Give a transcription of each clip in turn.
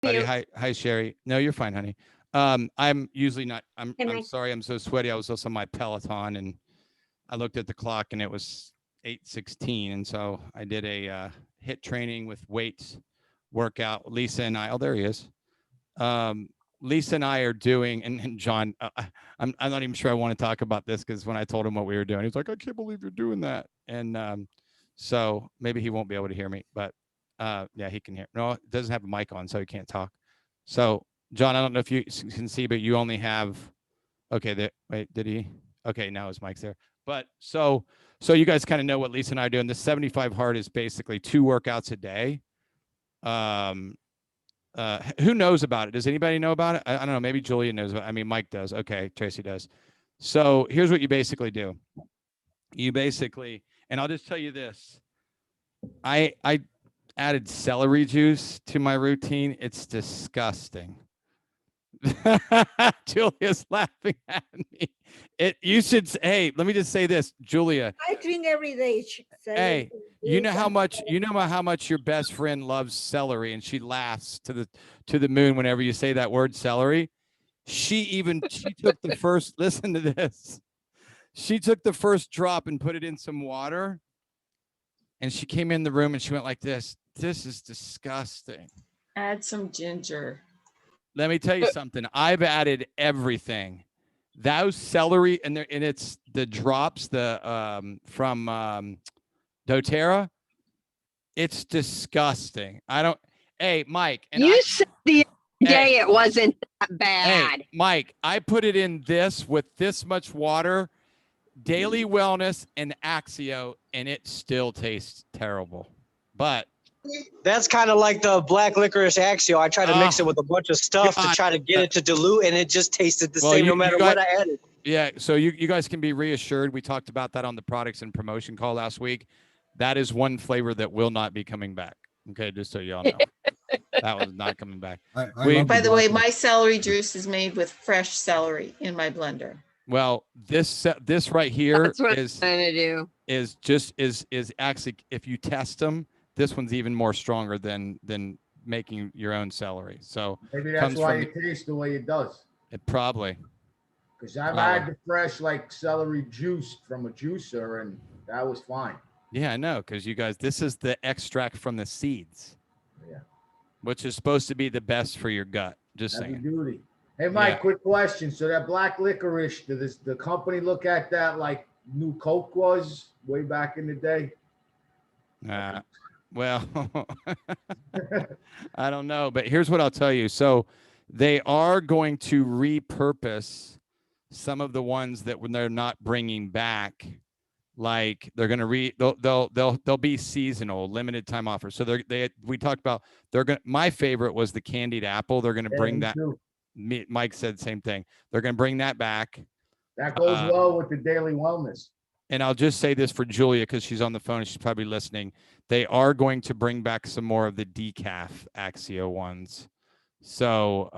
Buddy. Hi, Sherry. No, you're fine, honey. I'm usually not. I'm sorry. I'm so sweaty. I was also on my Peloton, and I looked at the clock, and it was 8:16, and so I did a hit training with weights workout. Lisa and I. Oh, there he is. Um, Lisa and I are doing, and John. I'm not even sure I want to talk about this because when I told him what we were doing, he's like, "I can't believe you're doing that," and so maybe he won't be able to hear me, but yeah, he can hear. No, it doesn't have a mic on, so he can't talk. So, John, I don't know if you can see, but you only have. Okay, there. Wait, did he? Okay, now his mic's there. But so you guys kind of know what Lisa and I are doing. The 75 hard is basically 2 workouts a day. Um, who knows about it? Does anybody know about it? I don't know. Maybe Julia knows. I mean, Mike does. Okay, Tracy does. So here's what you basically do. You basically, and I'll just tell you this. I added celery juice to my routine. It's disgusting. Julia's laughing at me. You should. Hey, let me just say this, Julia. I drink every day. Hey, you know how much your best friend loves celery, and she laughs to the moon whenever you say that word celery. She took the first. Listen to this. She took the first drop and put it in some water, and she came in the room and she went like this. This is disgusting. Add some ginger. Let me tell you something. I've added everything. Those celery and it's the drops from doTERRA. It's disgusting. I don't. Hey, Mike. And you said the other day it wasn't that bad. Hey, Mike, I put it in this with this much water, Daily Wellness and Axio, and it still tastes terrible. But that's kind of like the black licorice Axio. I try to mix it with a bunch of stuff to try to get it to dilute, and it just tasted the same no matter what I added. Yeah, so you guys can be reassured. We talked about that on the products and promotion call last week. That is one flavor that will not be coming back. Okay, just so y'all know. That was not coming back. By the way, my celery juice is made with fresh celery in my blender. Well, this right here That's what I'm gonna do. is actually, if you test them, this one's even more stronger than making your own celery. So maybe that's why it tastes the way it does. It probably. Because I've had the fresh celery juice from a juicer, and that was fine. Yeah, I know. Because you guys, this is the extract from the seeds. Yeah. Which is supposed to be the best for your gut. Just saying. Duty. Hey, Mike, quick question. So that black licorice, does the company look at that like New Coke was way back in the day? Well, I don't know, but here's what I'll tell you. So they are going to repurpose some of the ones that when they're not bringing back, like they're going to they'll be seasonal, limited time offers. So we talked about my favorite was the candied apple. They're going to bring that. Mike said the same thing. They're going to bring that back. That goes well with the Daily Wellness. And I'll just say this for Julia, because she's on the phone and she's probably listening. They are going to bring back some more of the decaf Axio ones. So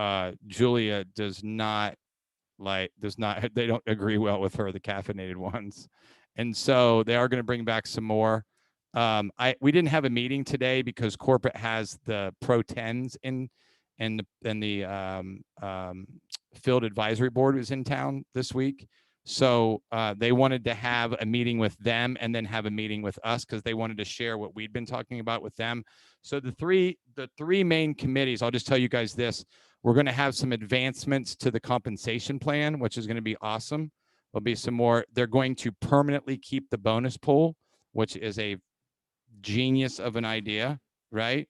Julia they don't agree well with her, the caffeinated ones. And so they are going to bring back some more. We didn't have a meeting today because corporate has the Pro 10s in, and the field advisory board was in town this week. So they wanted to have a meeting with them and then have a meeting with us because they wanted to share what we'd been talking about with them. So the three main committees, I'll just tell you guys this, we're going to have some advancements to the compensation plan, which is going to be awesome. There'll be some more. They're going to permanently keep the bonus pool, which is a genius of an idea, right?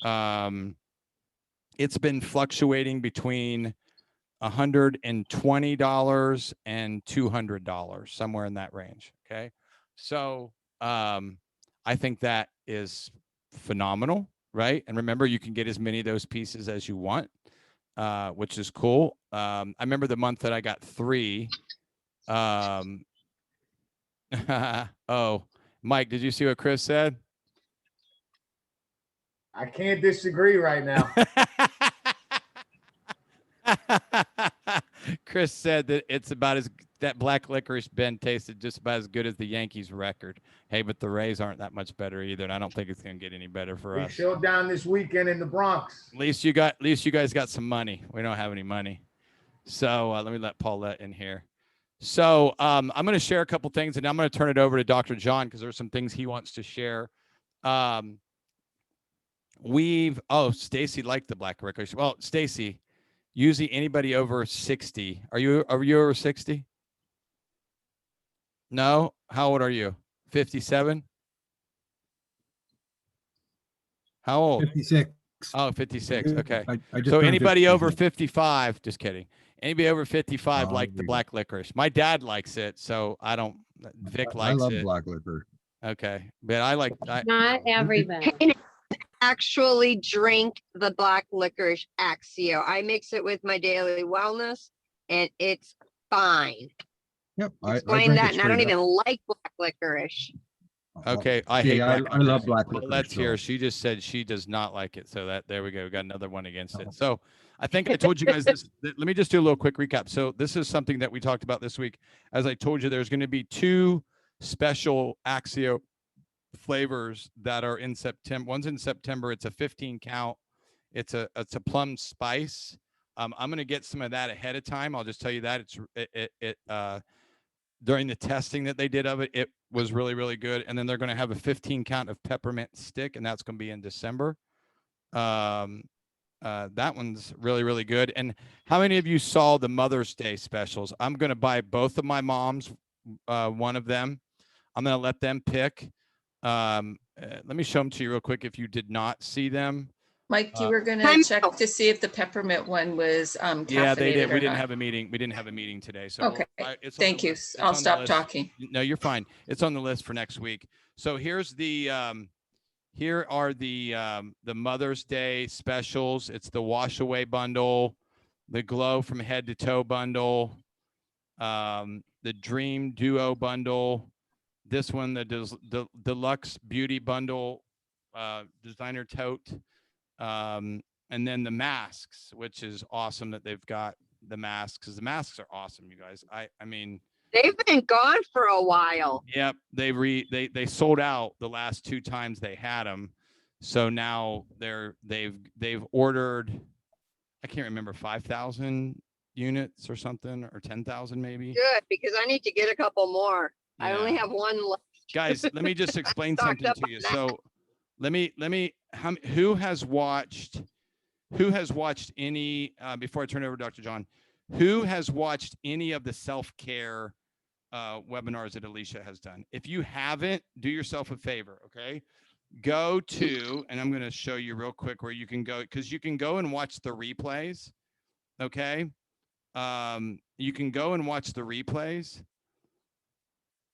It's been fluctuating between $120 and $200, somewhere in that range. Okay. So I think that is phenomenal, right? And remember, you can get as many of those pieces as you want, which is cool. I remember the month that I got 3. Oh, Mike, did you see what Chris said? I can't disagree right now. Chris said that it's about as that black licorice Ben tasted just about as good as the Yankees record. Hey, but the Rays aren't that much better either, and I don't think it's gonna get any better for They us. showed down this weekend in the Bronx. At least you guys got some money. We don't have any money. So let me let Paulette in here. So I'm going to share a couple things, and I'm going to turn it over to Dr. John because there's some things he wants to share. Stacy liked the black licorice. Well, Stacy, usually anybody over 60. Are you over 60? No? How old are you? 57? How old? 56. Oh, 56. Okay. I just So turned anybody 56. over 55, just kidding. Anybody over 55 Oh, like the there you black licorice. My dad likes it, so I don't. Vic I likes love it. black liquor. Okay, but I like. Not everybody. Actually drink the black licorice Axio. I mix it with my daily wellness and it's fine. Yep. Explain that, and I don't even like black licorice. Okay, I See, hate. I black love licorice. black Well, licorice. let's hear. so- She just said she does not like it. So there we go. We got another one against Oh. it. So I think I told you guys this. Let me just do a little quick recap. So this is something that we talked about this week. As I told you, there's going to be 2 special Axio flavors that are in September. One's in September. It's a 15 count. It's a plum spice. I'm going to get some of that ahead of time. I'll just tell you that during the testing that they did of it, it was really, really good. And then they're going to have a 15 count of peppermint stick, and that's going to be in December. That one's really, really good. And how many of you saw the Mother's Day specials? I'm going to buy both of my moms, one of them. I'm going to let them pick. Let me show them to you real quick if you did not see them. Mike, you were gonna Time check out. to see if the peppermint one was Yeah, they did. caffeinated or We didn't not. have a meeting. We didn't have a meeting today. So Okay, it's on thank the you. list. It's I'll on the stop list. talking. No, you're fine. It's on the list for next week. So here's the here are the Mother's Day specials. It's the wash away bundle, the glow from head to toe bundle, the dream duo bundle, this one, the deluxe beauty bundle, designer tote, and then the masks, which is awesome that they've got the masks, because the masks are awesome, you guys. I mean, They've been gone for a while. yep, they sold out the last 2 times they had them, so now they've ordered, I can't remember, 5,000 units or something, or 10,000 maybe. Good, because I need to get a couple more. I only Yeah. have one left. Guys, let me just explain Stocked something up to you. on that. So let me who has watched any before I turn it over to Dr. John, who has watched any of the self-care webinars that Alicia has done? If you haven't, do yourself a favor, okay? Go to, and I'm going to show you real quick where you can go, because you can go and watch the replays, okay? You can go and watch the replays.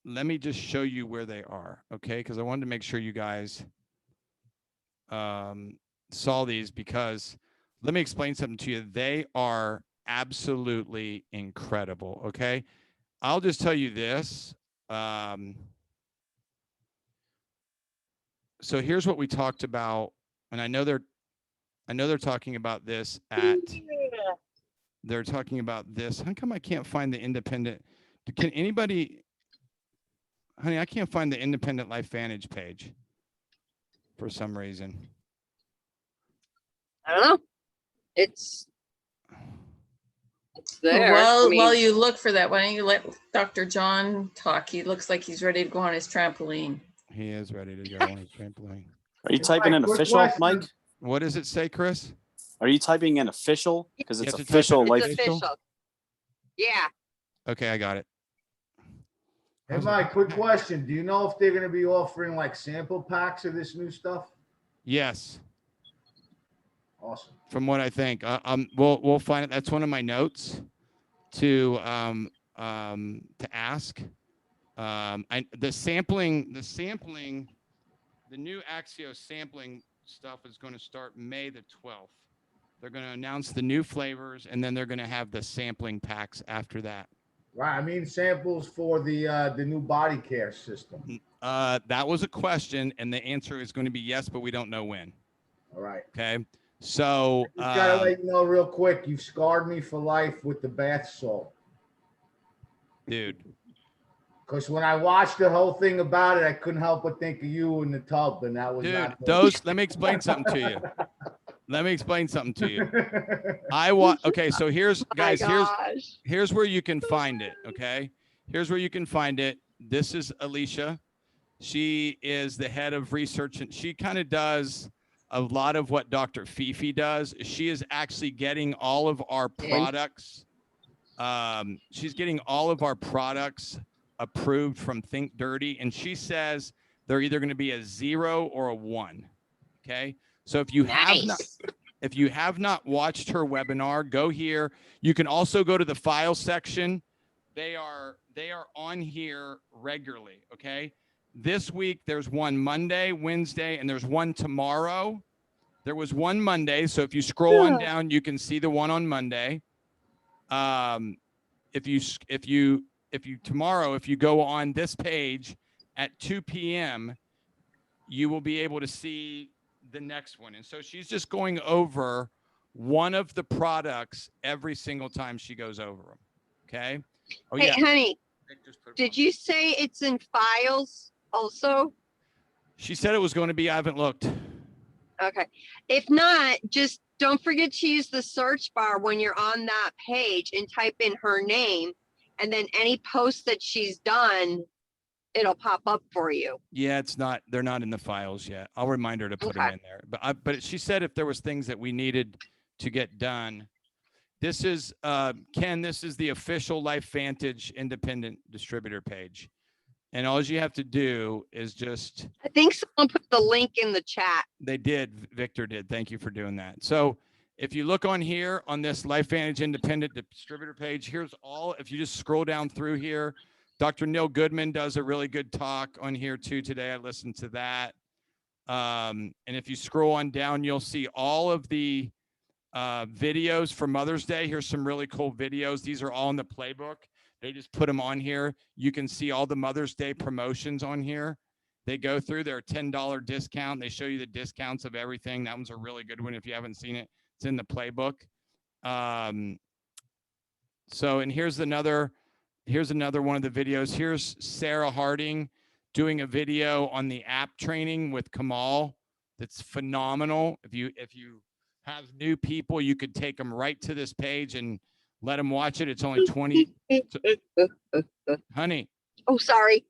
Let me just show you where they are, okay? Because I wanted to make sure you guys saw these, because let me explain something to you. They are absolutely incredible, okay? I'll just tell you this. So here's what we talked about, and I know they're talking about this at. They're talking about this. How come I can't find the independent? Can anybody? Honey, I can't find the Independent Life Vantage page for some reason. I don't know. It's there. Well, I mean, while you look for that, why don't you let Dr. John talk? He looks like he's ready to go on his trampoline. He is ready to go on his trampoline. Are you typing in Quick official, question. Mike? What does it say, Chris? Are you typing in official? Because You it's have to type official. in Like it's official. Yeah. Okay, I got it. Hey, Mike, quick question. Do you know if they're gonna be offering like sample packs of this new stuff? Yes, Awesome. from what I think. We'll find it. That's one of my notes to ask. The new Axio sampling stuff is going to start May the 12th. They're going to announce the new flavors, and then they're going to have the sampling packs after that. Right. I mean samples for the new body care system. That was a question, and the answer is going to be yes, but we don't know when. All right. Okay. So Just gotta let you know real quick. You've scarred me for life with the bath salt. dude. Because when I watched the whole thing about it, I couldn't help but think of you in the tub, and that was Dude, not let me explain something to you. Let me explain something to you. Okay, so here's guys, here's where you can find it. Okay, here's where you can find it. This is Alicia. She is the head of research, and she kind of does a lot of what Dr. Fifi does. She is actually getting all of our products. She's getting all of our products approved from Think Dirty, and she says they're either going to be a 0 or a 1. Okay, so if you have not watched her webinar, go here. You can also go to the file section. They are on here regularly. Okay, this week there's one Monday, Wednesday, and there's one tomorrow. There was one Monday, so if you scroll on down, you can see the one on Monday. If you tomorrow, if you go on this page at 2 p.m., you will be able to see the next one. And so she's just going over one of the products every single time she goes over them. Okay. Oh, hey, yeah. Honey, did you say it's in files also? She said it was going to be. I haven't looked. Okay. If not, just don't forget to use the search bar when you're on that page and type in her name, and then any post that she's done, it'll pop up for you. Yeah, they're not in the files yet. I'll remind her to put them in there. But she said if there was things that we needed to get done. This is Ken, this is the official LifeVantage independent distributor page. And all you have to do is just. I think someone put the link in the chat. They did. Victor did. Thank you for doing that. So if you look on here on this LifeVantage independent distributor page, here's all. If you just scroll down through here, Dr. Neil Goodman does a really good talk on here too today. I listened to that. And if you scroll on down, you'll see all of the videos for Mother's Day. Here's some really cool videos. These are all in the playbook. They just put them on here. You can see all the Mother's Day promotions on here. They go through their $10 discount. They show you the discounts of everything. That one's a really good one. If you haven't seen it, it's in the playbook. So, and here's another one of the videos. Here's Sarah Harding doing a video on the app training with Kamal. That's phenomenal. If you have new people, you could take them right to this page and let them watch it. It's only 20. Honey. Oh, sorry.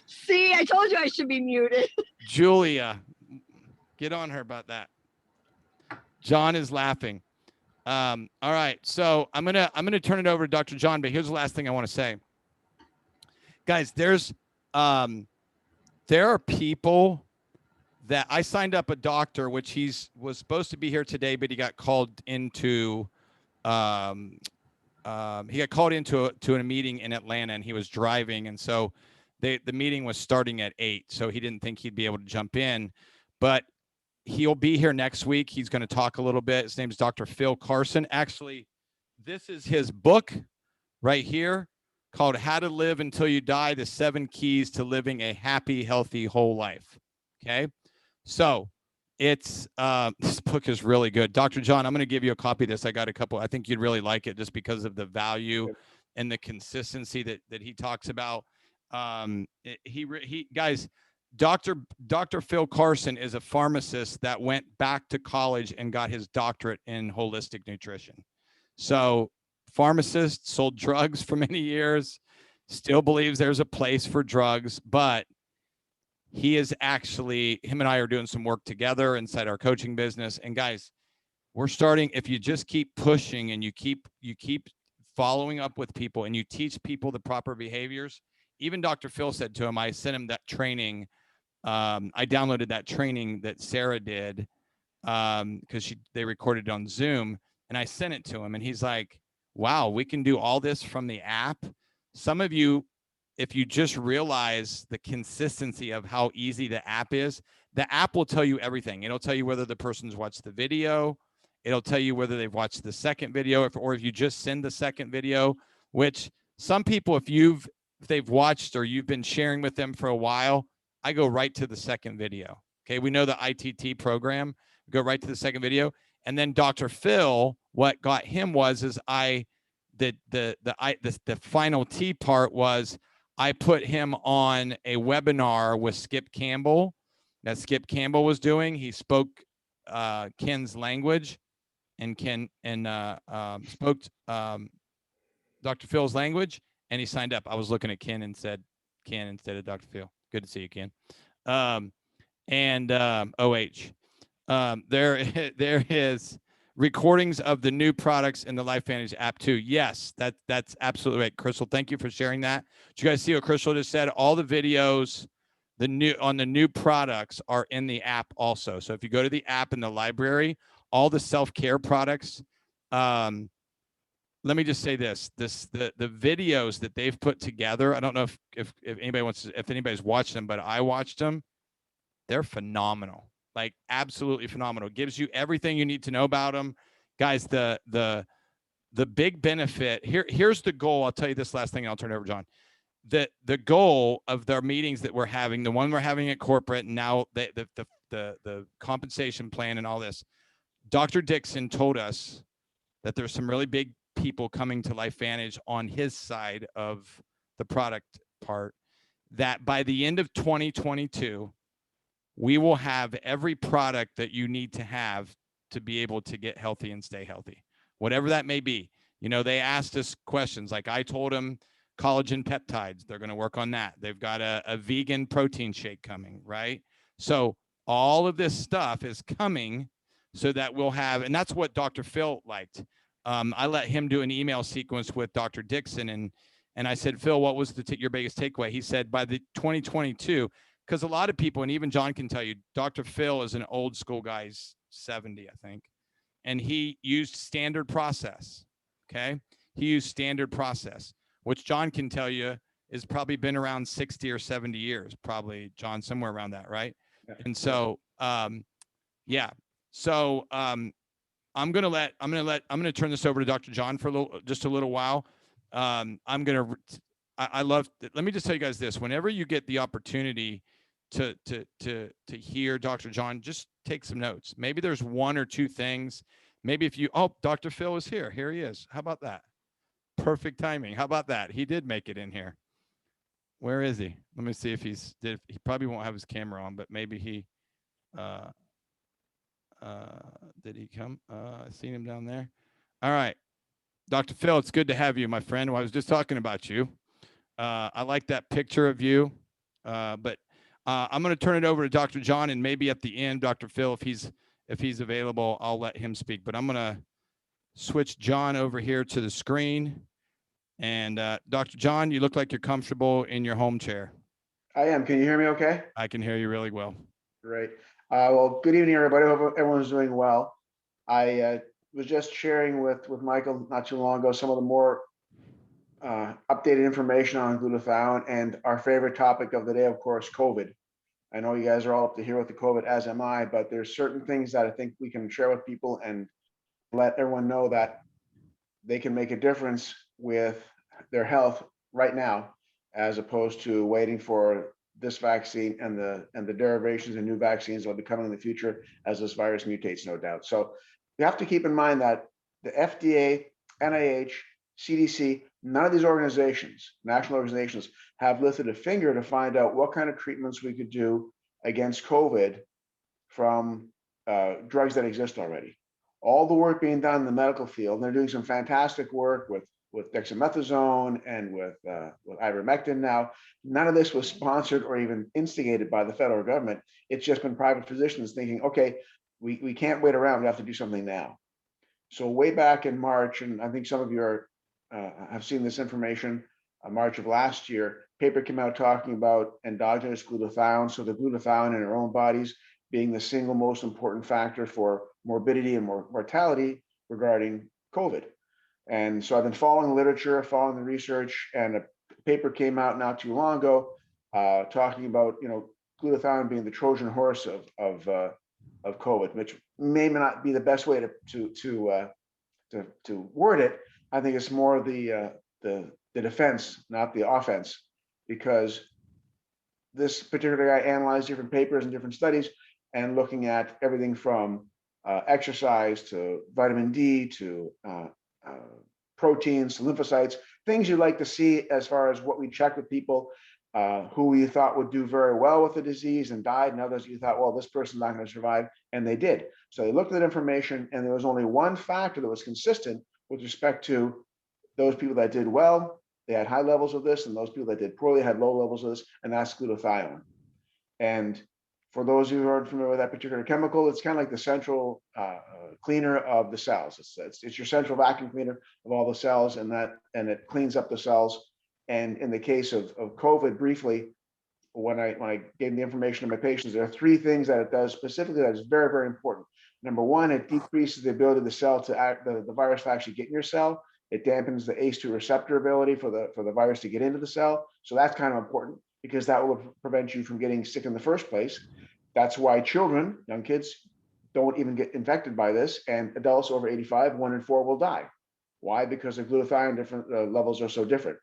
See, I told you I should be muted. Julia, get on her about that. John is laughing. All right, so I'm gonna turn it over to Dr. John, but here's the last thing I want to say. Guys, there are people that I signed up a doctor, which was supposed to be here today, but he got called into a meeting in Atlanta, and he was driving, and so the meeting was starting at 8, so he didn't think he'd be able to jump in, but he'll be here next week. He's going to talk a little bit. His name is Dr. Phil Carson. Actually, this is his book right here called How to Live Until You Die, The 7 Keys to Living a Happy, Healthy, Whole Life. Okay. So it's, this book is really good. Dr. John, I'm going to give you a copy of this. I got a couple. I think you'd really like it just because of the value and the consistency that he talks about. Guys, Dr. Phil Carson is a pharmacist that went back to college and got his doctorate in holistic nutrition. So pharmacist, sold drugs for many years, still believes there's a place for drugs, but him and I are doing some work together inside our coaching business. And guys, we're starting, if you just keep pushing and you keep following up with people and you teach people the proper behaviors. Even Dr. Phil said to him, I sent him that training. I downloaded that training that Sarah did because they recorded it on Zoom, and I sent it to him, and he's like, wow, we can do all this from the app. Some of you, if you just realize the consistency of how easy the app is, the app will tell you everything. It'll tell you whether the person's watched the video. It'll tell you whether they've watched the second video, or if you just send the second video, which some people, if they've watched or you've been sharing with them for a while, I go right to the second video. Okay. We know the ITT program, go right to the second video. And then Dr. Phil, what got him is I the final T part was I put him on a webinar with Skip Campbell that Skip Campbell was doing. He spoke Ken's language, and Ken spoke Dr. Phil's language, and he signed up. I was looking at Ken and said Ken instead of Dr. Phil. Good to see you, Ken. OH. There is recordings of the new products in the LifeVantage app too. Yes, that's absolutely right, Crystal. Thank you for sharing that. Did you guys see what Crystal just said? All the videos, the new products are in the app also. So if you go to the app in the library, all the self-care products. Let me just say this: the videos that they've put together. I don't know if anybody wants to, if anybody's watched them, but I watched them. They're phenomenal. Like absolutely phenomenal. Gives you everything you need to know about them. Guys, the big benefit here's the goal. I'll tell you this last thing and I'll turn it over to John. The goal of their meetings that we're having, the one we're having at corporate, and now the compensation plan and all this, Dr. Dixon told us that there's some really big people coming to LifeVantage on his side of the product part, that by the end of 2022, we will have every product that you need to have to be able to get healthy and stay healthy, whatever that may be. You know, they asked us questions like I told them collagen peptides. They're going to work on that. They've got a vegan protein shake coming, right? So all of this stuff is coming so that we'll have, and that's what Dr. Phil liked. I let him do an email sequence with Dr. Dixon, and I said, Phil, what was your biggest takeaway? He said by the 2022, because a lot of people, and even John can tell you, Dr. Phil is an old school guy. He's 70, I think. And he used standard process. Okay. He used standard process, which John can tell you is probably been around 60 or 70 years, probably, John, somewhere around that. Right. Yeah. And so, yeah. So, I'm going to turn this over to Dr. John for just a little while. I love, let me just tell you guys this, whenever you get the opportunity to hear Dr. John, just take some notes. Maybe there's one or two things. Maybe if you, Dr. Phil is here. Here he is. How about that? Perfect timing. How about that? He did make it in here. Where is he? Let me see if he probably won't have his camera on, but maybe he, did he come? I seen him down there. All right. Dr. Phil, it's good to have you, my friend. Well, I was just talking about you. I like that picture of you. But I'm going to turn it over to Dr. John, and maybe at the end, Dr. Phil, if he's available, I'll let him speak. But I'm going to switch John over here to the screen. And Dr. John, you look like you're comfortable in your home chair. I am. Can you hear me okay? I can hear you really well. Great. Well, good evening, everybody. Hope everyone's doing well. I was just sharing with Michael not too long ago some of the more updated information on glutathione, and our favorite topic of the day, of course, COVID. I know you guys are all up to here with the COVID, as am I, but there's certain things that I think we can share with people and let everyone know that they can make a difference with their health right now, as opposed to waiting for this vaccine and the derivations and new vaccines that will be coming in the future as this virus mutates, no doubt. So you have to keep in mind that the FDA, NIH, CDC, none of these organizations, national organizations, have lifted a finger to find out what kind of treatments we could do against COVID from drugs that exist already. All the work being done in the medical field, and they're doing some fantastic work with dexamethasone and with ivermectin now. None of this was sponsored or even instigated by the federal government. It's just been private physicians thinking, okay, we can't wait around, we have to do something now. So way back in March, and I think some of you have seen this information, March of last year, paper came out talking about endogenous glutathione, so the glutathione in our own bodies being the single most important factor for morbidity and mortality regarding COVID. And so I've been following the literature, following the research, and a paper came out not too long ago talking about, glutathione being the Trojan horse of COVID, which may not be the best way to word it. I think it's more the defense, not the offense, because this particular guy analyzed different papers and different studies and looking at everything from exercise to vitamin D to proteins, lymphocytes, things you like to see as far as what we check with people who you thought would do very well with the disease and died, and others you thought, well, this person's not going to survive, and they did. So they looked at that information, and there was only one factor that was consistent with respect to those people that did well, they had high levels of this, and those people that did poorly had low levels of this, and that's glutathione. And for those who are familiar with that particular chemical, it's kind of like the central cleaner of the cells. It's your central vacuum cleaner of all the cells, and it cleans up the cells. And in the case of COVID, briefly, when I gave the information to my patients, there are 3 things that it does specifically that is very, very important. Number 1, it decreases the ability of the cell to act, the virus to actually get in your cell. It dampens the ACE2 receptor ability for the virus to get into the cell. So that's kind of important because that will prevent you from getting sick in the first place. That's why children, young kids, don't even get infected by this, and adults over 85, 1 in 4 will die. Why? Because the glutathione different levels are so different.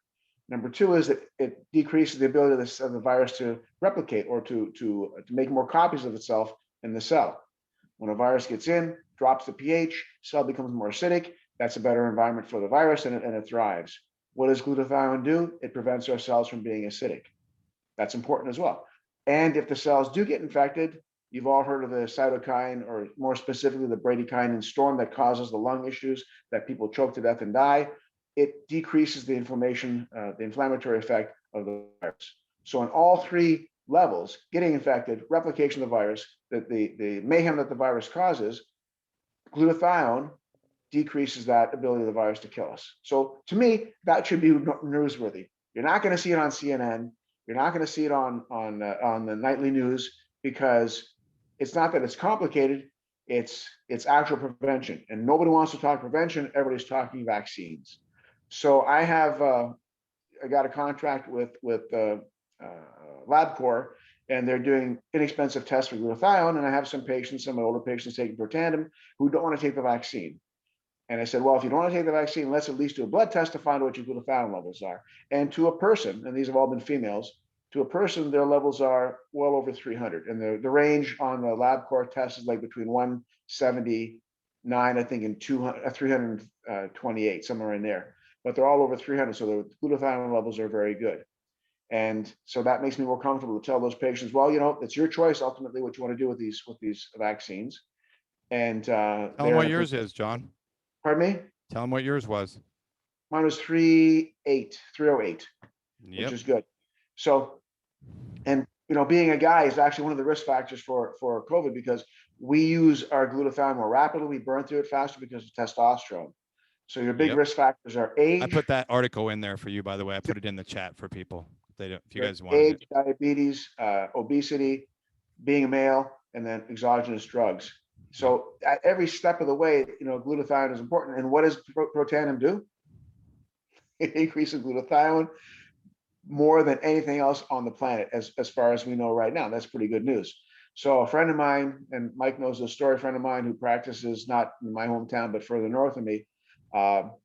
Number 2 is that it decreases the ability of the virus to replicate or to make more copies of itself in the cell. When a virus gets in, drops the pH, cell becomes more acidic. That's a better environment for the virus, and it thrives. What does glutathione do? It prevents our cells from being acidic. That's important as well. And if the cells do get infected, you've all heard of the cytokine, or more specifically the bradykinin storm that causes the lung issues that people choke to death and die. It decreases the inflammation, the inflammatory effect of the virus. So on all 3 levels, getting infected, replication of the virus, the mayhem that the virus causes, glutathione decreases that ability of the virus to kill us. So to me, that should be newsworthy. You're not going to see it on CNN. You're not going to see it on the nightly news, because it's not that it's complicated. It's actual prevention, and nobody wants to talk prevention. Everybody's talking vaccines. So I got a contract with LabCorp, and they're doing inexpensive tests for glutathione. And I have some patients, some older patients taking Protandim, who don't want to take the vaccine. And I said, well, if you don't want to take the vaccine, let's at least do a blood test to find out what your glutathione levels are. And to a person, and these have all been females, to a person, their levels are well over 300. And the range on the LabCorp test is like between 179, I think, and 328, somewhere in there. But they're all over 300. So the glutathione levels are very good. And so that makes me more comfortable to tell those patients, well, it's your choice ultimately what you want to do with these vaccines. And tell them what yours is, John. Pardon me? Tell them what yours was. Mine was 308, which is good. So, and being a guy is actually one of the risk factors for COVID, because we use our glutathione more rapidly. We burn through it faster because of testosterone. So your big risk factors are age. I put that article in there for you, by the way. I put it in the chat for people. If you guys want age, diabetes, obesity, being a male, and then exogenous drugs. So at every step of the way, glutathione is important. And what does Protandim do? It increases glutathione more than anything else on the planet, as far as we know right now. That's pretty good news. So a friend of mine, and Mike knows the story, a friend of mine who practices not in my hometown, but further north of me,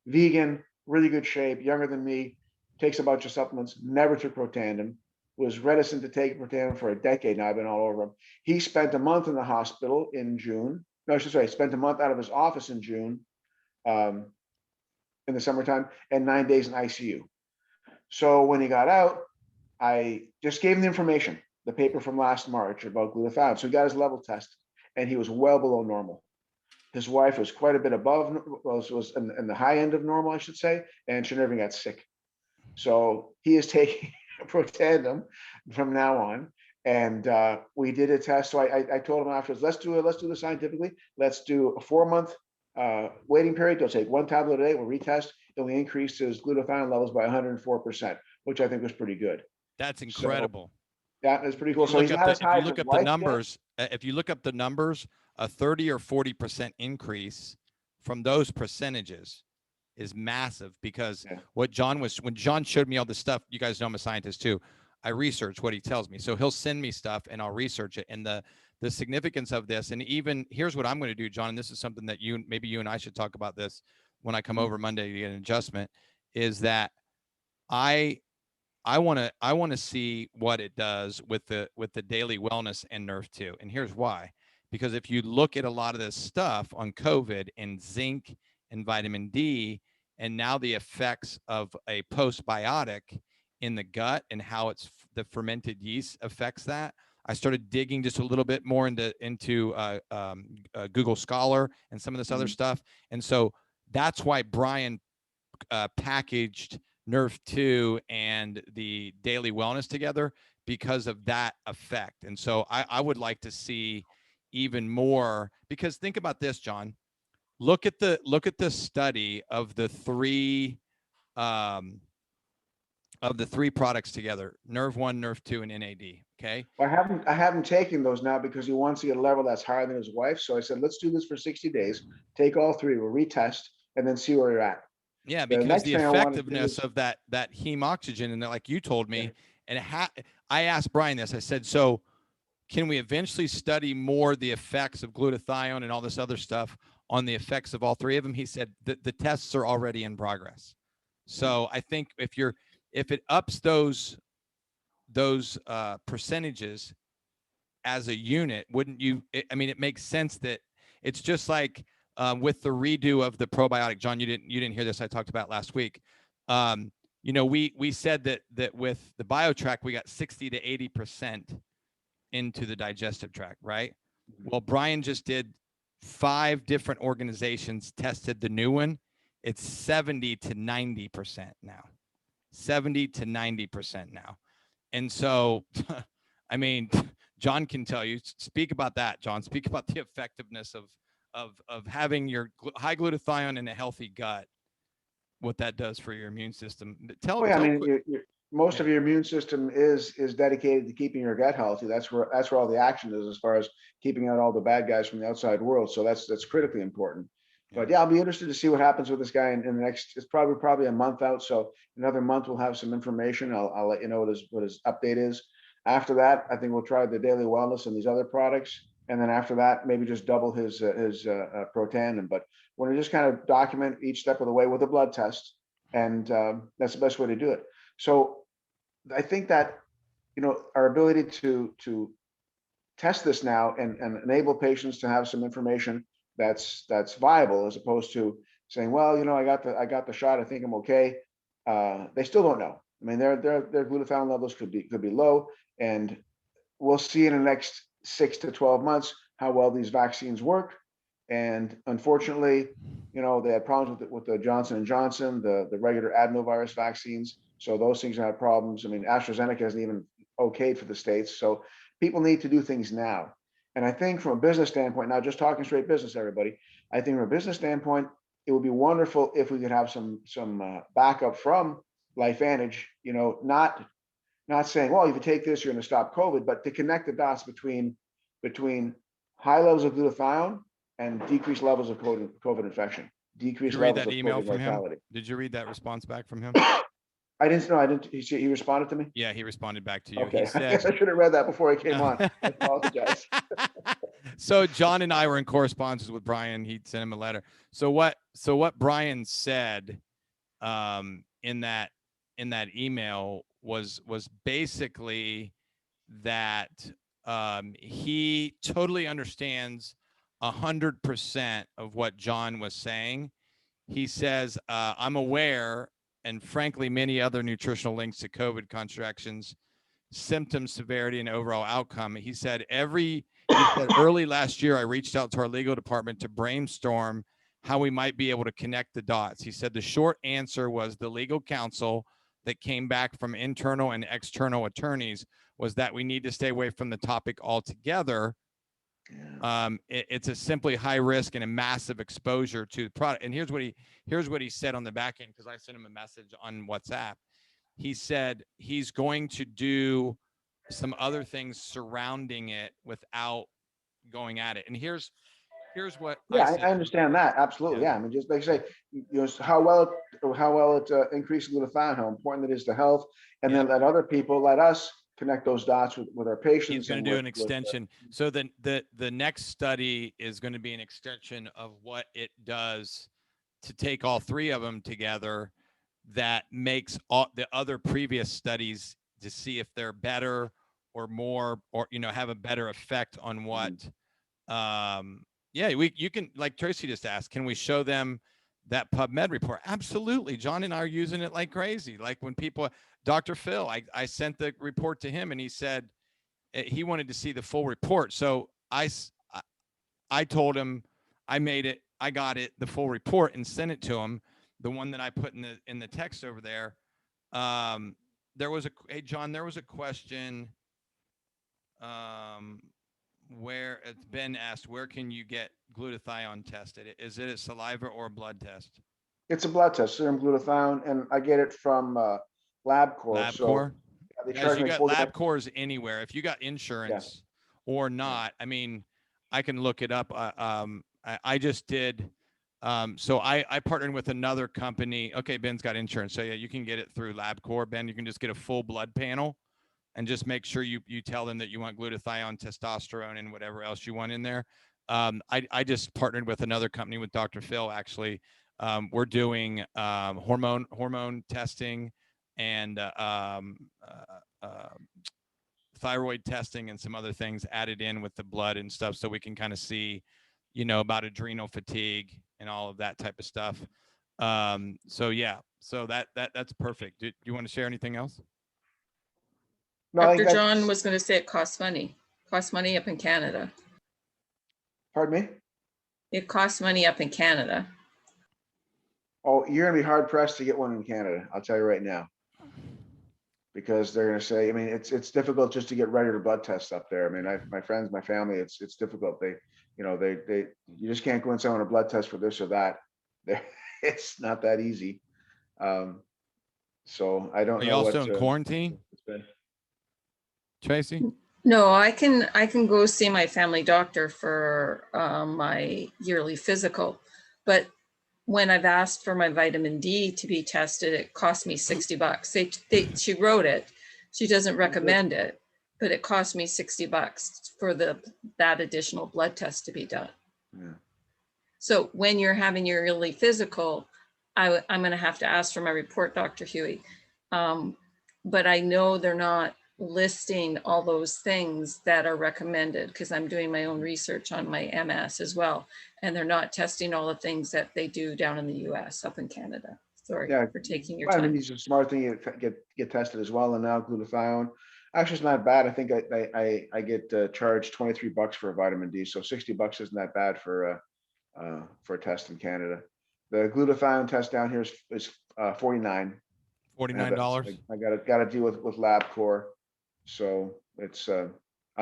vegan, really good shape, younger than me, takes a bunch of supplements, never took Protandim, was reticent to take Protandim for a decade now. I've been all over him. He spent a month in the hospital in June. No, I should say, spent a month out of his office in June, in the summertime, and 9 days in ICU. So when he got out, I just gave him the information, the paper from last March about glutathione. So he got his level tested, and he was well below normal. His wife was quite a bit above, was in the high end of normal, I should say, and she never got sick. So he is taking Protandim from now on, and we did a test. So I told him afterwards, let's do this scientifically. Let's do a 4-month waiting period. He'll take 1 tablet a day. We'll retest. And we increased his glutathione levels by 104%, which I think was pretty good. That's incredible. So, yeah, it's pretty cool. So he's not as high. If you look up the numbers, a 30 or 40% increase from those percentages is massive, because when John showed me all this stuff, you guys know I'm a scientist too. I research what he tells me. So he'll send me stuff and I'll research it. And the significance of this, and even here's what I'm going to do, John, and this is something that maybe you and I should talk about this when I come over Monday to get an adjustment, is that I want to see what it does with the daily wellness and Nerve 2. And here's why. Because if you look at a lot of this stuff on COVID and zinc and vitamin D, and now the effects of a postbiotic in the gut and how the fermented yeast affects that. I started digging just a little bit more into Google Scholar and some of this other stuff. And so that's why Brian packaged Nerve 2 and the daily wellness together, because of that effect. And so I would like to see even more, because think about this, John. Look at the study of the three products together: Nerve 1, Nerve 2, and NAD. Okay. I haven't taken those now because he wants to get a level that's higher than his wife. So I said, let's do this for 60 days. Take all three. We'll retest and then see where you're at. Yeah, because the effectiveness of that heme oxygen, and like you told me, and I asked Brian this. I said, so can we eventually study more the effects of glutathione and all this other stuff on the effects of all three of them? He said that the tests are already in progress. So I think if it ups those percentages as a unit, wouldn't you? I mean, it makes sense that it's just like with the redo of the probiotic. John, you didn't hear this. I talked about last week. We said that with the BioTrack, we got 60 to 80% into the digestive tract, right? Well, Brian just did 5 different organizations, tested the new one. It's 70 to 90% now. 70 to 90% now. And so, I mean, John can tell you, speak about that, John. Speak about the effectiveness of having your high glutathione in a healthy gut, what that does for your immune system. Most of your immune system is dedicated to keeping your gut healthy. That's where all the action is, as far as keeping out all the bad guys from the outside world. So that's critically important. But yeah, I'll be interested to see what happens with this guy in the next. It's probably a month out. So another month we'll have some information. I'll let you know what his update is. After that, I think we'll try the daily wellness and these other products. And then after that, maybe just double his Protandim. But we're gonna just kind of document each step of the way with a blood test, and that's the best way to do it. So I think that our ability to test this now and enable patients to have some information that's viable, as opposed to saying, well, I got the shot, I think I'm okay. They still don't know. I mean, their glutathione levels could be low, and we'll see in the next 6 to 12 months how well these vaccines work. And unfortunately, they had problems with the Johnson & Johnson, the regular adenovirus vaccines. So those things have problems. I mean, AstraZeneca isn't even okayed for the States. So people need to do things now. And I think from a business standpoint, now just talking straight business, everybody, I think from a business standpoint, it would be wonderful if we could have some backup from LifeVantage, not saying, well, if you take this, you're going to stop COVID, but to connect the dots between high levels of glutathione and decreased levels of COVID infection, decreased levels of COVID mortality. Did you read that response back from him? I didn't know. I didn't. He responded to me. Yeah, he responded back to you. Okay. He said, I guess I should have read that before I came on. I apologize. So John and I were in correspondence with Brian. He sent him a letter. So what Brian said in that email was basically that he totally understands 100% of what John was saying. He says, I'm aware, and frankly, many other nutritional links to COVID contractions, symptom severity, and overall outcome. He said, early last year, I reached out to our legal department to brainstorm how we might be able to connect the dots. He said the short answer was the legal counsel that came back from internal and external attorneys was that we need to stay away from the topic altogether. Yeah. It's a simply high risk and a massive exposure to the product. And here's what he said on the back end, because I sent him a message on WhatsApp. He said he's going to do some other things surrounding it without going at it. And here's what I understand that. Absolutely. Yeah. I mean, just like I say, how well it increases glutathione, how important it is to health, and then let other people, let us connect those dots with our patients. He's going to do an extension. So the next study is going to be an extension of what it does to take all three of them together. That makes all the other previous studies to see if they're better or more, or have a better effect on what. You can, like Tracy just asked, can we show them that PubMed report. Absolutely. John and I are using it like crazy. Like when people, Dr. Phil, I sent the report to him and he said he wanted to see the full report. So I told him I made it, I got it, the full report, and sent it to him. The one that I put in the text over there. There was hey John, there was a question where it's been asked, where can you get glutathione tested? Is it a saliva or a blood test? It's a blood test, serum glutathione, and I get it from LabCorp. So LabCorp. they Guys, charge you me got 40. LabCorps anywhere. If you got insurance or not, I mean, I can look it up. I just did. So I partnered with another company. Okay, Ben's got insurance. So yeah, you can get it through LabCorp. Ben, you can just get a full blood panel and just make sure you tell them that you want glutathione, testosterone, and whatever else you want in there. I just partnered with another company with Dr. Phil, actually. We're doing hormone testing and thyroid testing and some other things added in with the blood and stuff, so we can kind of see, about adrenal fatigue and all of that type of stuff. So yeah, so that's perfect. Do you want to share anything else? No, I Dr. think John that's- was going to say it costs money. Costs money up in Canada. Pardon me? It costs money up in Canada. Oh, you're gonna be hard pressed to get one in Canada. I'll tell you right now. Because they're gonna say, I mean, it's difficult just to get regular blood tests up there. I mean, my friends, my family, it's difficult. They you just can't go and say I want a blood test for this or that. It's not that easy. So I don't Are you know also what in quarantine, it's been. Tracy? No, I can go see my family doctor for my yearly physical, but when I've asked for my vitamin D to be tested, it cost me $60. She wrote it. She doesn't recommend it, but it cost me $60 for that additional blood test to be done. Yeah. So when you're having your yearly physical, I'm going to have to ask for my report, Dr. Huey. But I know they're not listing all those things that are recommended, because I'm doing my own research on my MS as well. And they're not testing all the things that they do down in the US, up in Canada. Sorry for taking your I mean, time. these are smart thing to get tested as well. And now glutathione, actually, it's not bad. I think I get charged $23 for a vitamin D, so $60 isn't that bad for a test in Canada. The glutathione test down here is $49. $49. I got to deal with LabCorp, so it's I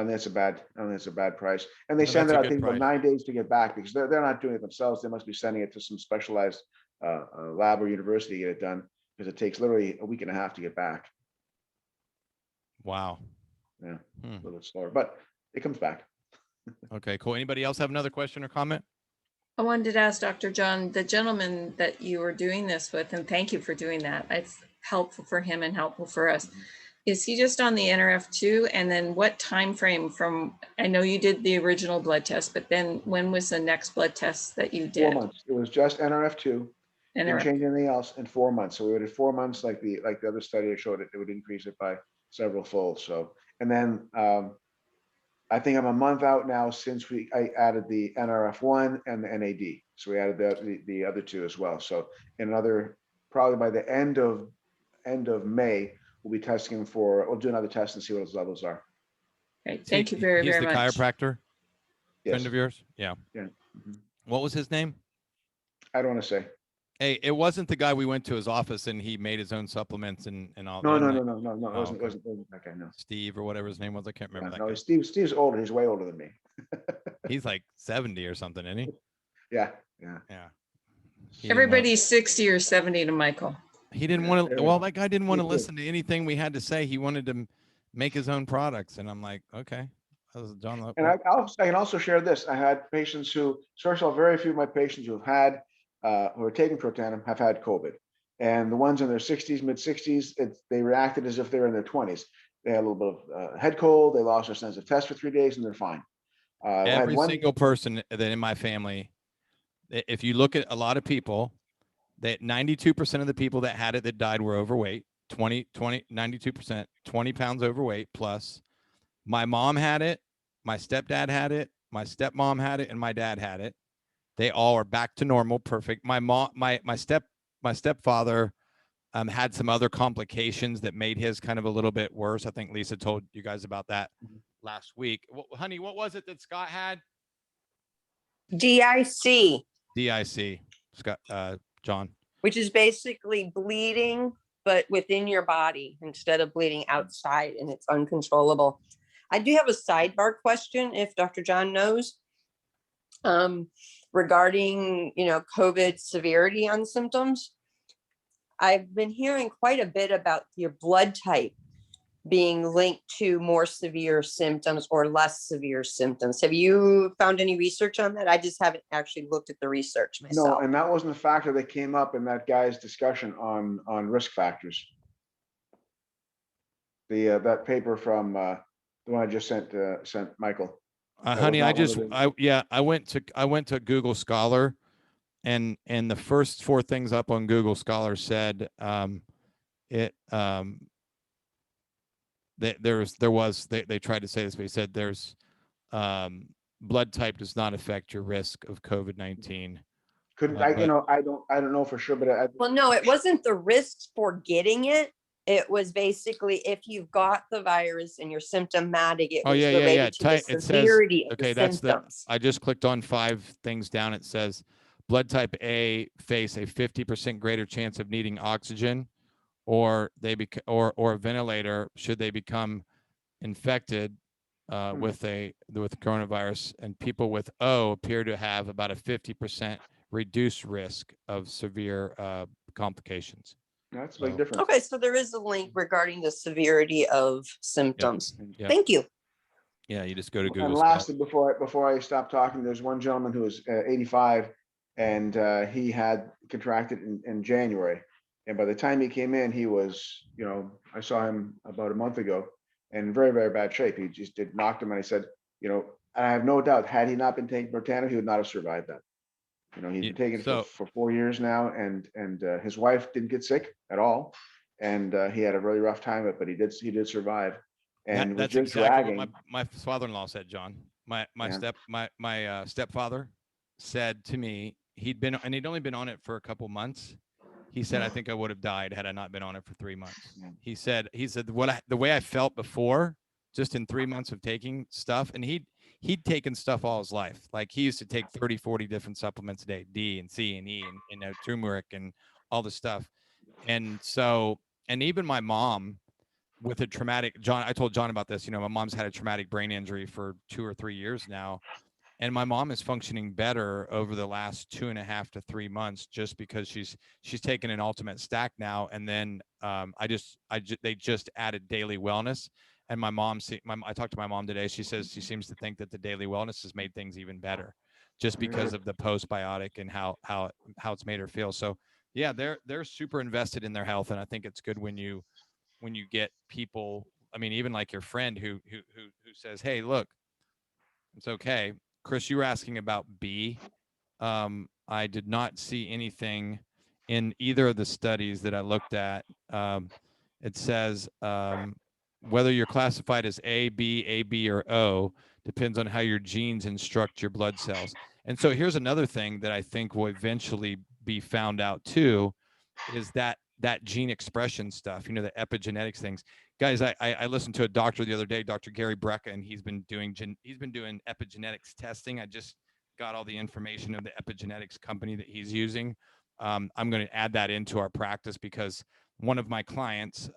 think it's a bad price. And they No, send that's it a out, I good think, about price. 9 days to get back, because they're not doing it themselves. They must be sending it to some specialized lab or university to get it done, because it takes literally a week and a half to get back. Wow. Yeah, a little bit slower, but it comes back. Okay, cool. Anybody else have another question or comment? I wanted to ask Dr. John, the gentleman that you were doing this with, and thank you for doing that. It's helpful for him and helpful for us. Is he just on the NRF2? And then what time frame from, I know you did the original blood test, but then when was the next blood test that you 4 did? months. It was just NRF2. Didn't change anything else in 4 months. So we did 4 months, like the other study I showed, it would increase it by several fold. So, and then I think I'm a month out now since I added the NRF1 and the NAD. So we added the other two as well. So in another, probably by the end of May, we'll be testing we'll do another test and see what those levels are. Okay, thank you very, very much. He's the chiropractor, Yes. friend of yours? Yeah. Yeah. What was his name? I don't want to say. Hey, it wasn't the guy we went to his office and he made his own supplements and all. No. wasn't it? It wasn't that guy. No. Steve or whatever his name was. I can't remember Yeah, that no, guy. Steve's older. He's way older than me. He's like 70 or something, isn't he? Yeah. Yeah. Everybody's 60 or 70 to Michael. He didn't want to. Well, that guy didn't want to Me too. listen to anything we had to say. He wanted to make his own products, and I'm like, okay. That was John. And I can also share this. I had patients who, first of all, very few of my patients who are taking Protandim have had COVID. And the ones in their 60s, mid 60s, they reacted as if they were in their 20s. They had a little bit of head cold. They lost their sense of taste for 3 days, and they're fine. Every single person that in my family, if you look at a lot of people, that 92% of the people that had it that died were overweight. 92%, 20 pounds overweight plus. My mom had it, my stepdad had it, my stepmom had it, and my dad had it. They all are back to normal. Perfect. My mom, my stepfather had some other complications that made his kind of a little bit worse. I think Lisa told you guys about that last week. Honey, what was it that Scott had? DIC, DIC. Scott, John. which is basically bleeding, but within your body instead of bleeding outside, and it's uncontrollable. I do have a sidebar question, if Dr. John knows, regarding, COVID severity on symptoms. I've been hearing quite a bit about your blood type being linked to more severe symptoms or less severe symptoms. Have you found any research on that? I just haven't actually looked at the research myself. No, and that wasn't a factor that came up in that guy's discussion on risk factors. That paper from the one I just sent Michael. Honey, I went to Google Scholar, and the first 4 things up on Google Scholar said they tried to say this, but he said there's blood type does not affect your risk of COVID-19. I don't know for sure, but well, no, it wasn't the risks for getting it. It was basically if you've got the virus and you're symptomatic, it was related to the severity of the symptoms. I just clicked on 5 things down. It says blood type A face a 50% greater chance of needing oxygen, or or a ventilator should they become infected with coronavirus, and people with O appear to have about a 50% reduced risk of severe complications. That's a big difference. Okay, so there is a link regarding the severity of symptoms. Yep. Thank you. Yeah, you just go to Google. And lastly, before I stop talking, there's one gentleman who was 85, and he had contracted in January. And by the time he came in, he was, I saw him about a month ago, and in very, very bad shape. He just knocked him, and I said, I have no doubt, had he not been taking Protandim, he would not have survived that. He's been taking it for 4 years now, and his wife didn't get sick at all, and he had a really rough time of it, but he did survive. And that's exactly what my father-in-law said, John. My stepfather said to me, he'd only been on it for a couple months. He said, I think I would have died had I not been on it for 3 months. He said the way I felt before, just in 3 months of taking stuff, and he'd taken stuff all his life. Like he used to take 30, 40 different supplements a day, D and C and E and turmeric and all the stuff. And so, and even my mom with a traumatic, I told John about this, my mom's had a traumatic brain injury for 2 or 3 years now. And my mom is functioning better over the last 2.5 to 3 months, just because she's taken an ultimate stack now. And then they just added daily wellness. And I talked to my mom today. She says she seems to think that the daily wellness has made things even better, just because of the postbiotic and how it's made her feel. So yeah, they're super invested in their health, and I think it's good when you get people. I mean, even like your friend who says, "Hey, look, it's okay." Chris, you were asking about B. I did not see anything in either of the studies that I looked at. It says whether you're classified as AB, or O depends on how your genes instruct your blood cells. And so here's another thing that I think will eventually be found out too, is that gene expression stuff, the epigenetics things. Guys, I listened to a doctor the other day, Dr. Gary Brecka, and he's been doing epigenetics testing. I just got all the information of the epigenetics company that he's using. I'm going to add that into our practice, because one of my clients,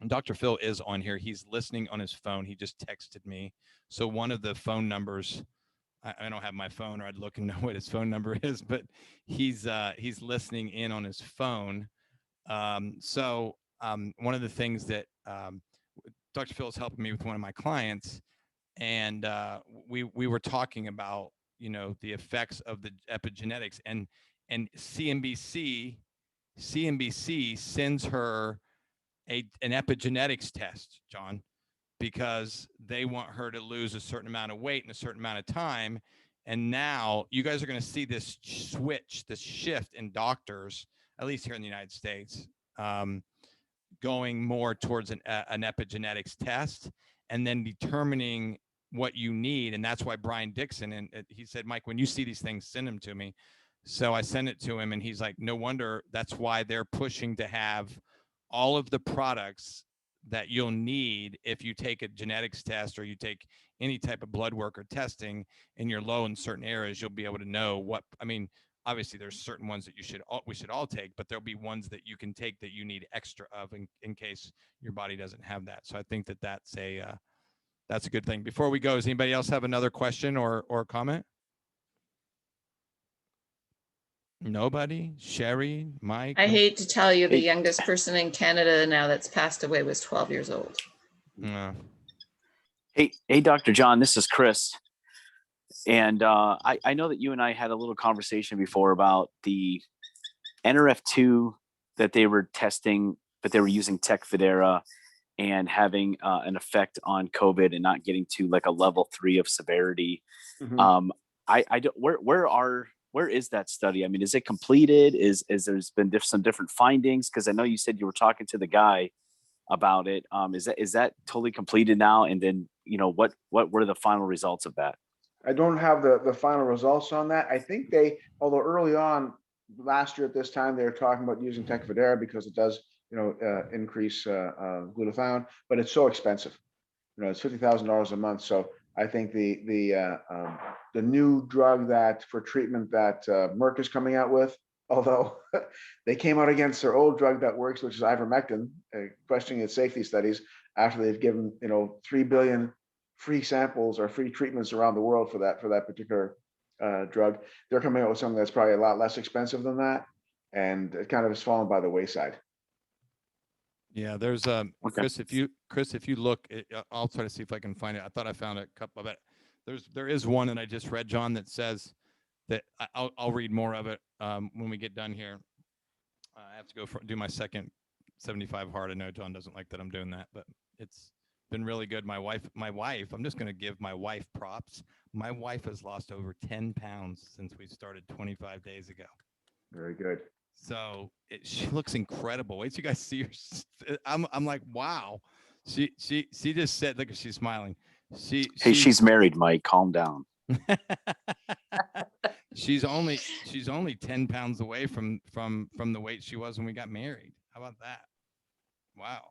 Dr. Phil is on here. He's listening on his phone. He just texted me. So one of the phone numbers, I don't have my phone, or I'd look and know what his phone number is, but he's listening in on his phone. So one of the things that Dr. Phil is helping me with one of my clients, and we were talking about, the effects of the epigenetics, and CNBC sends her an epigenetics test, John, because they want her to lose a certain amount of weight in a certain amount of time. And now you guys are going to see this shift in doctors, at least here in the United States, going more towards an epigenetics test, and then determining what you need. And that's why Brian Dixon, and he said, Mike, when you see these things, send them to me. So I sent it to him, and he's like, no wonder, that's why they're pushing to have all of the products that you'll need if you take a genetics test or you take any type of blood work or testing and you're low in certain areas. You'll be able to know what, I mean, obviously there's certain ones that we should all take, but there'll be ones that you can take that you need extra of in case your body doesn't have that. So I think that that's a good thing. Before we go, does anybody else have another question or comment? Nobody? Sherry, Mike? I hate to tell you, the Hey. youngest person in Canada now that's passed away was 12 years old. No. Hey, Dr. John, this is Chris. And I know that you and I had a little conversation before about the NRF2 that they were testing, but they were using Tecfidera and having an effect on COVID and not getting to like a level 3 of severity. Mhm. I don't, where is that study? I mean, is it completed? Is there's been some different findings? Because I know you said you were talking to the guy about it. Is that totally completed now? And then, what were the final results of that? I don't have the final results on that. I think they, although early on last year at this time, they were talking about using Tecfidera because it does, increase glutathione, but it's so expensive. It's $50,000 a month. So I think the new drug that for treatment that Merck is coming out with, although they came out against their old drug that works, which is ivermectin, questioning its safety studies after they've given 3 billion free samples or free treatments around the world for that particular drug. They're coming out with something that's probably a lot less expensive than that, and it kind of has fallen by the wayside. Yeah, there's Chris. If you look, I'll try to see if I can find it. I thought I found a couple of it. There is one that I just read, John, that says that I'll read more of it when we get done here. I have to go do my second 75 hard. I know John doesn't like that I'm doing that, but it's been really good. My wife, I'm just going to give my wife props. My wife has lost over 10 pounds since we started 25 days ago. Very good. So she looks incredible. Wait till you guys see her. I'm like, wow. She just said, look, she's smiling. She's married, Mike. Calm down. she's only 10 pounds away from the weight she was when we got married. How about that? Wow.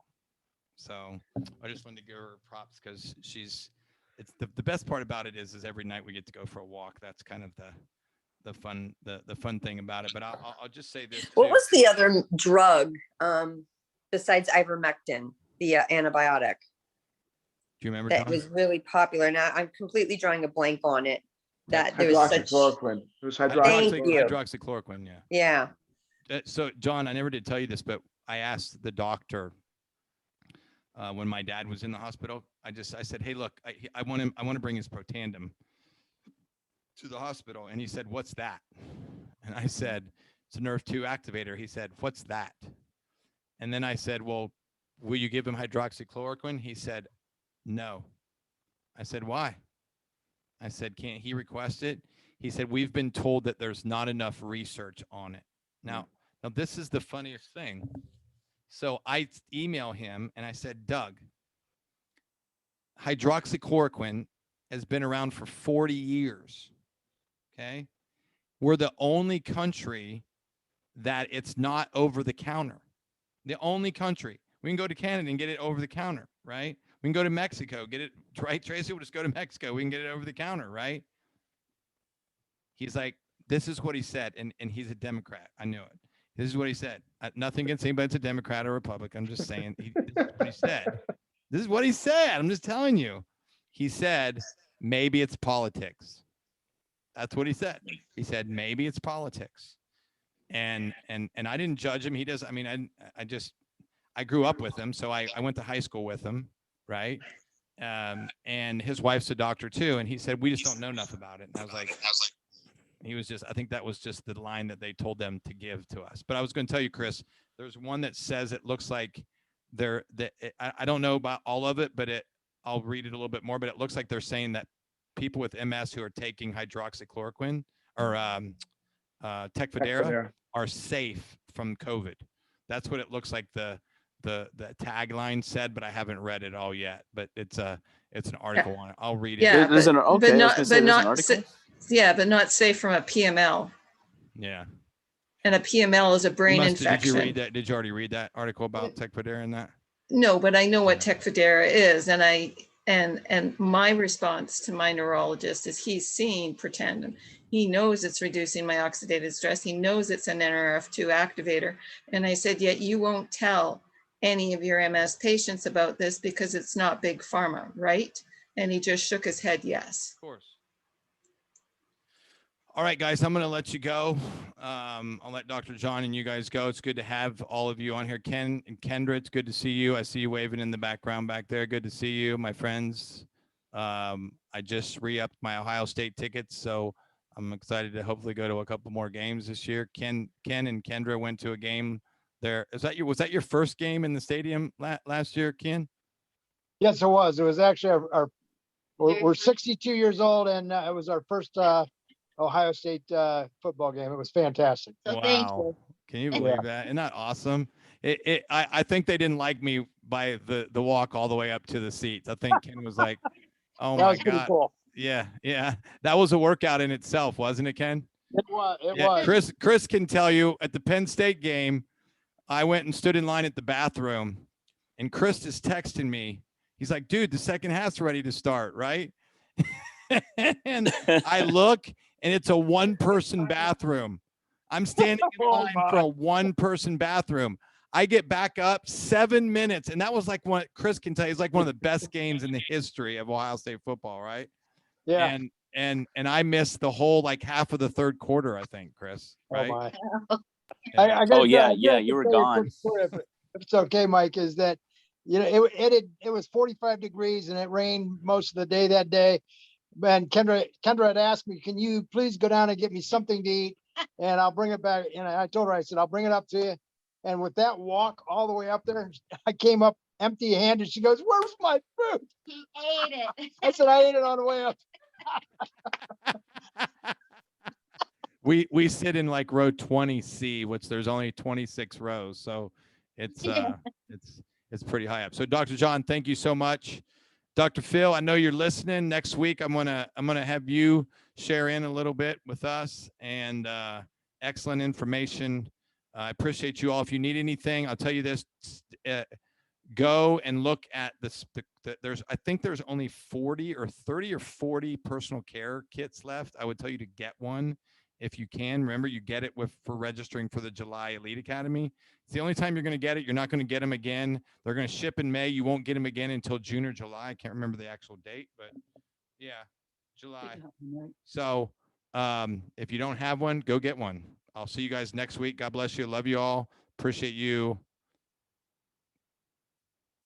So I just wanted to give her props because it's the best part about it is every night we get to go for a walk. That's kind of the fun thing about it. But I'll just say this. What was the other drug besides ivermectin, the antibiotic? Do you remember that John? was really popular? Now I'm completely drawing a blank on it. That there was such. Hydroxychloroquine. It was Thank you. Hydroxychloroquine. Yeah. Yeah. So John, I never did tell you this, but I asked the doctor when my dad was in the hospital. I said, hey, look, I want to bring his Protandim to the hospital. And he said, what's that? And I said, it's a nerve 2 activator. He said, what's that? And then I said, well, will you give him hydroxychloroquine? He said, no. I said, why? I said, can't he request it? He said, we've been told that there's not enough research on it. Now this is the funniest thing. So I email him and I said, Doug, hydroxychloroquine has been around for 40 years. Okay. We're the only country that it's not over the counter. The only country. We can go to Canada and get it over the counter, right? We can go to Mexico, get it, right? Tracy, we'll just go to Mexico. We can get it over the counter, right? He's like, this is what he said. And he's a Democrat. I knew it. This is what he said. Nothing against anybody that's a Democrat or Republican. I'm just saying, this is what he said. This is what he said. I'm just telling you. He said, maybe it's politics. That's what he said. He said, maybe it's politics. And I didn't judge him. He does. I mean, I grew up with him. So I went to high school with him. Right. And his wife's a doctor too. And he said, we just don't know enough about it. And I was like, I think that was just the line that they told them to give to us. But I was going to tell you, Chris, there's one that says it looks like I don't know about all of it, but I'll read it a little bit more, but it looks like they're saying that people with MS who are taking hydroxychloroquine or Tecfidera are safe from COVID. That's what it looks like. the tagline said, but I haven't read it all yet. But it's an article on it. I'll read it. Yeah, There's but, an okay. but I was not, gonna say but there's an not, article. yeah, but not safe from a PML. Yeah. And a PML is a brain Did you infection. read that? Did you already read that article about Tecfidera and that? No, but I know what Yeah. Tecfidera is, and my response to my neurologist is he's seen pretend. He knows it's reducing my oxidative stress. He knows it's an NRF2 activator. And I said, yet you won't tell any of your MS patients about this because it's not big pharma, right? And he just shook his head, yes. Of course. All right, guys, I'm going to let you go. I'll let Dr. John and you guys go. It's good to have all of you on here. Ken and Kendra, it's good to see you. I see you waving in the background back there. Good to see you, my friends. I just re-upped my Ohio State tickets, so I'm excited to hopefully go to a couple more games this year. Ken and Kendra went to a game there. Was that your first game in the stadium last year, Ken? Yes, it was. It was actually we're 62 years old, and it was our first Ohio State football game. It was fantastic. So thank Wow. you. Can you believe that? Isn't that awesome? I think they didn't like me by the walk all the way up to the seats. I think Ken was like, oh That my was pretty God. cool. Yeah. That was a workout in itself, wasn't it, Ken? It was. It Yeah, was. Chris can tell you at the Penn State game, I went and stood in line at the bathroom, and Chris is texting me. He's like, dude, the second half's ready to start, right? And I look, and it's a one-person bathroom. I'm standing in line for a one-person bathroom. I get back up 7 minutes, and that was like what Chris can tell you is like one of the best games in the history of Ohio State football, right? Yeah. And I missed the whole like half of the third quarter, I think, Chris. Right? Oh my. Yeah. I gotta you were tell a gone. quick story, if it's okay, Mike, is that it was 45 degrees and it rained most of the day that day. And Kendra had asked me, can you please go down and get me something to eat? And I'll bring it back. And I told her, I said, I'll bring it up to you. And with that walk all the way up there, I came up empty handed. She goes, where's my food? He ate it. I said, I ate it on the way up. We sit in like row 20C, which there's only 26 rows. So it's pretty high up. So Dr. John, thank you so much. Dr. Phil, I know you're listening. Next week, I'm gonna have you share in a little bit with us, and excellent information. I appreciate you all. If you need anything, I'll tell you this, go and look at this. I think there's only 40 or 30 or 40 personal care kits left. I would tell you to get one if you can. Remember, you get it for registering for the July Elite Academy. It's the only time you're going to get it. You're not going to get them again. They're going to ship in May. You won't get them again until June or July. I can't remember the actual date, but yeah, July. So if you don't have one, go get one. I'll see you guys next week. God bless you. Love you all. Appreciate you.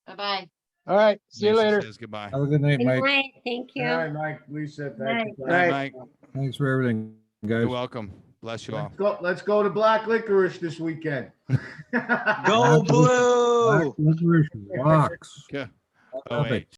Bye-bye. All right. See you Lisa later. says goodbye. Have a good night, Mike. Thank Good night, Mike. Lisa, thank you. Good night, Mike. Thanks for everything, guys. You're welcome. Bless you all. Let's go to Black Licorice this weekend. Go blue. Black Licorice rocks. Okay. Love it.